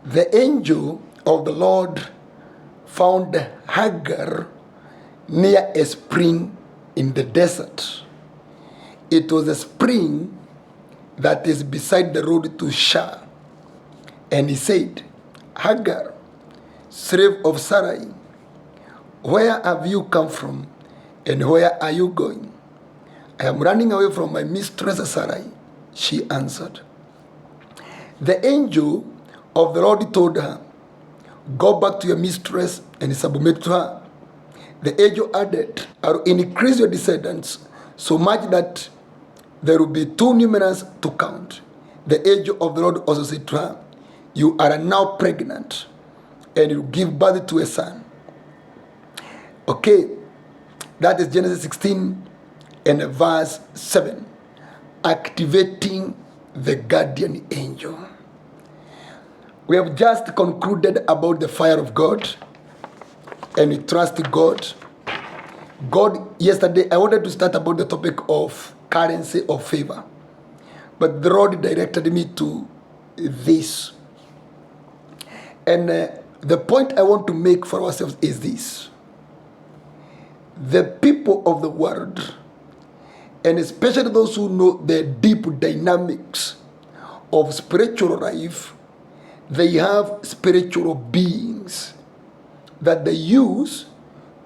The angel of the Lord found Hagar near a spring in the desert. It was a spring that is beside the road to Shur. And he said, Hagar, slave of Sarai, where have you come from, and where are you going? I am running away from my mistress Sarai, she answered. The angel of the Lord told her, go back to your mistress and submit to her. The angel added, I will increase your descendants so much that there will be too numerous to count. The angel of the Lord also said to her, you are now pregnant, and you give birth to a son. Okay, that is Genesis 16 and verse 7. Activating the guardian angel. We have just concluded about the fire of God, and we trust God. Yesterday I wanted to start about the topic of currency of favor, but the Lord directed me to this. And the point I want to make for ourselves is this. The people of the world, and especially those who know the deep dynamics of spiritual life, they have spiritual beings that they use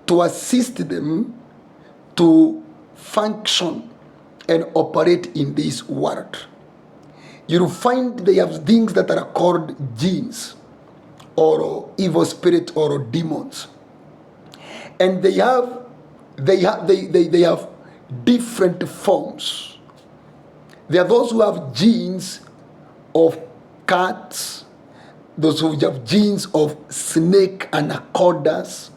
to assist them to function and operate in this world. You'll find they have things that are called jinns, or evil spirits, or demons, and they have different forms. There are those who have genes of cats, those who have genes of snake anacondas.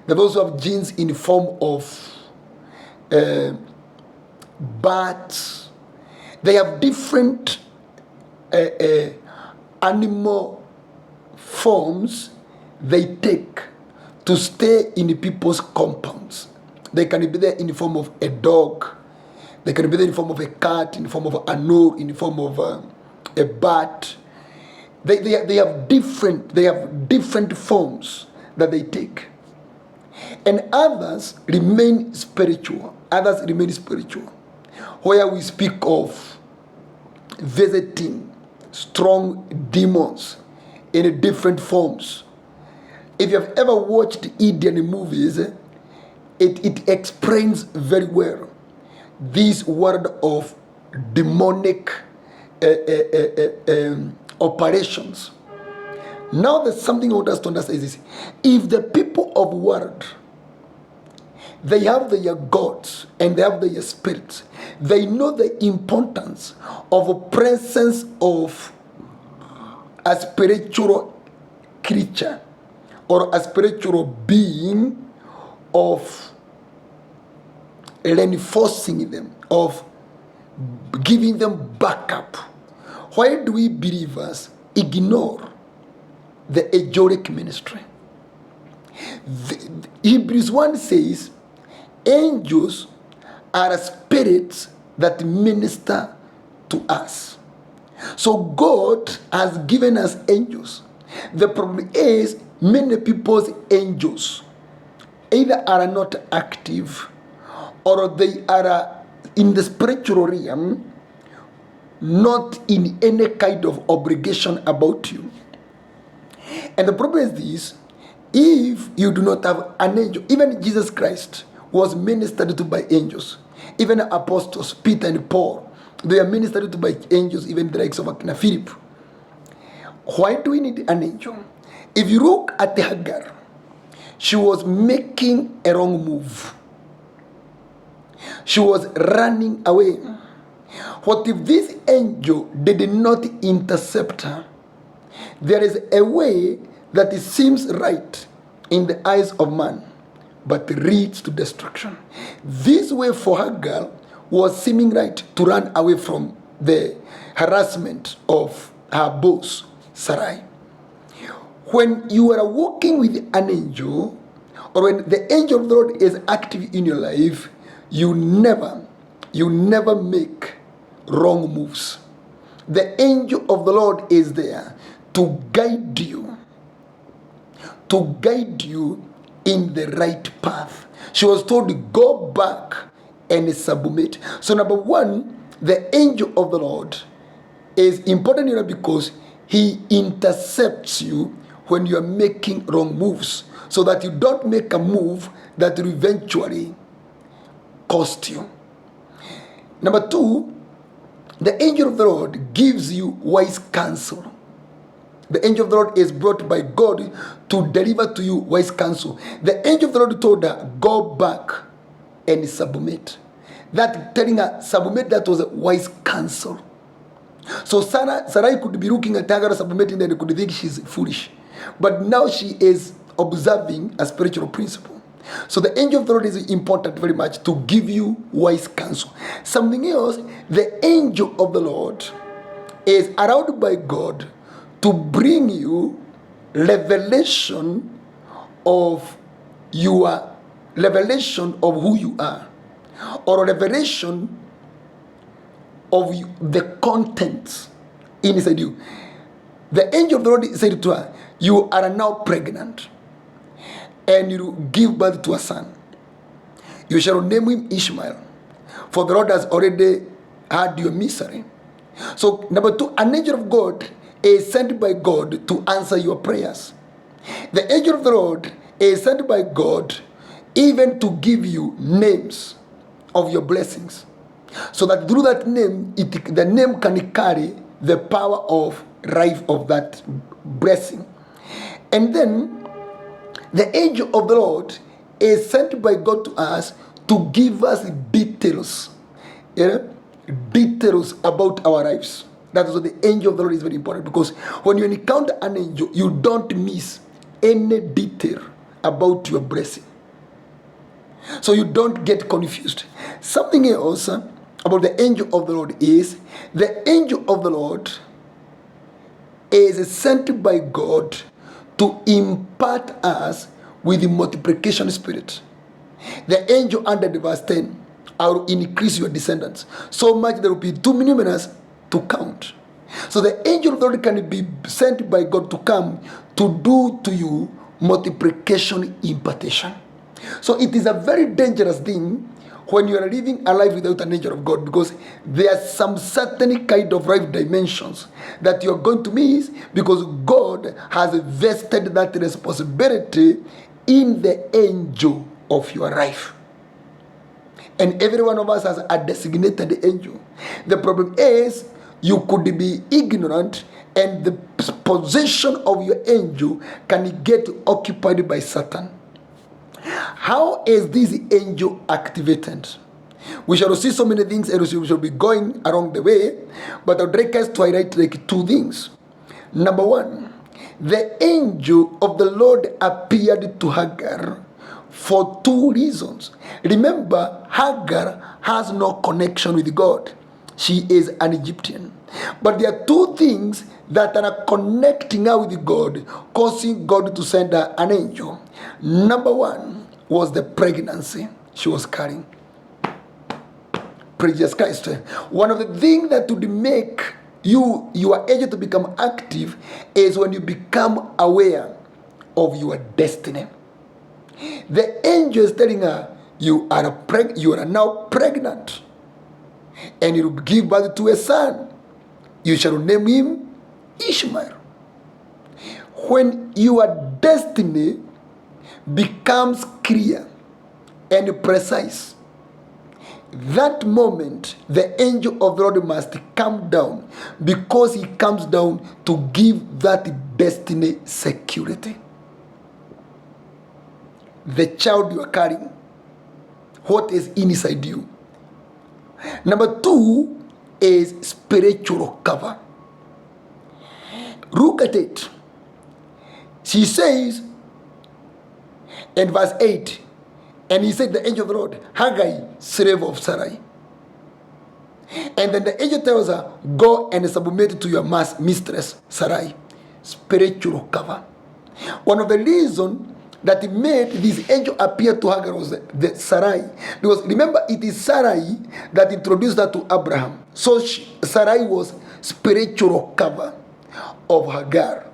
There are those who have genes in the form of bats. They have different animal forms they take to stay in people's compounds. They can be there in the form of a dog. They can be there in the form of a cat, in the form of an owl, in the form of a bat. They have different forms that they take. And others remain spiritual. Where we speak of visiting strong demons in different forms. If you have ever watched Indian movies, it explains very well this word of demonic operations. Now there's something I want us to understand is this. If the people of world, they have their gods and they have their spirits, they know the importance of a presence of a spiritual creature or a spiritual being, of reinforcing them, of giving them backup. Why do we believers ignore the angelic ministry? Hebrews 1 says, angels are spirits that minister to us. So God has given us angels. The problem is many people's angels either are not active, or they are in the spiritual realm, not in any kind of obligation about you. And the problem is this: if you do not have an angel, even Jesus Christ was ministered to by angels. Even the apostles, Peter and Paul, they are ministered to by angels, even the likes of Philip. Why do we need an angel? If you look at Hagar, she was making a wrong move. She was running away. What if this angel did not intercept her? There is a way that it seems right in the eyes of man, but leads to destruction. This way for Hagar was seeming right, to run away from the harassment of her boss, Sarai. When you are walking with an angel, or when the angel of the Lord is active in your life, you never make wrong moves. The angel of the Lord is there to guide you, in the right path. She was told to go back and submit. So number one, the angel of the Lord is important because he intercepts you when you are making wrong moves, so that you don't make a move that will eventually cost you. Number two, the angel of the Lord gives you wise counsel. The angel of the Lord is brought by God to deliver to you wise counsel. The angel of the Lord told her, go back and submit. That telling her submit, that was a wise counsel. So Sarai could be looking at Hagar submitting and could think she's foolish. But now she is observing a spiritual principle. So the angel of the Lord is important very much to give you wise counsel. Something else, the angel of the Lord is allowed by God to bring you revelation of who you are, or revelation of the contents inside you. The angel of the Lord said to her, you are now pregnant, and you give birth to a son. You shall name him Ishmael, for the Lord has already heard your misery. So number two, an angel of God is sent by God to answer your prayers. The angel of the Lord is sent by God even to give you names of your blessings, so that through that name, the name can carry the power of life of that blessing. And then the angel of the Lord is sent by God to us to give us details, details about our lives. That is what the angel of the Lord is very important, because when you encounter an angel, you don't miss any detail about your blessing. So you don't get confused. Something else about the angel of the Lord is, the angel of the Lord is sent by God to impart us with the multiplication spirit. The angel under the verse 10, I will increase your descendants so much there will be too numerous to count. So the angel of the Lord can be sent by God to come to do to you multiplication impartation. So it is a very dangerous thing when you are living a life without an angel of God, because there are some certain kind of life dimensions that you are going to miss, because God has vested that responsibility in the angel of your life. And every one of us has a designated angel. The problem is, you could be ignorant, and the position of your angel can get occupied by Satan. How is this angel activated? We shall see so many things, and we shall be going along the way, but I would like us to highlight like two things. Number one, the angel of the Lord appeared to Hagar for two reasons. Remember, Hagar has no connection with God. She is an Egyptian. But there are two things that are connecting her with God, causing God to send her an angel. Number one was the pregnancy she was carrying. Praise Jesus Christ. One of the things that would make your angel to become active is when you become aware of your destiny. The angel is telling her, you are now pregnant, and you will give birth to a son. You shall name him Ishmael. When your destiny becomes clear and precise, that moment the angel of the Lord must come down, because he comes down to give that destiny security. The child you are carrying, what is inside you. Number two is spiritual cover. Look at it. She says in verse 8, and he said, the angel of the Lord, Haggai, slave of Sarai. And then the angel tells her, go and submit to your mistress Sarai. Spiritual cover. One of the reasons that made this angel appear to Hagar was the Sarai. Because remember, it is Sarai that introduced her to Abraham. So Sarai was spiritual cover. of Hagar.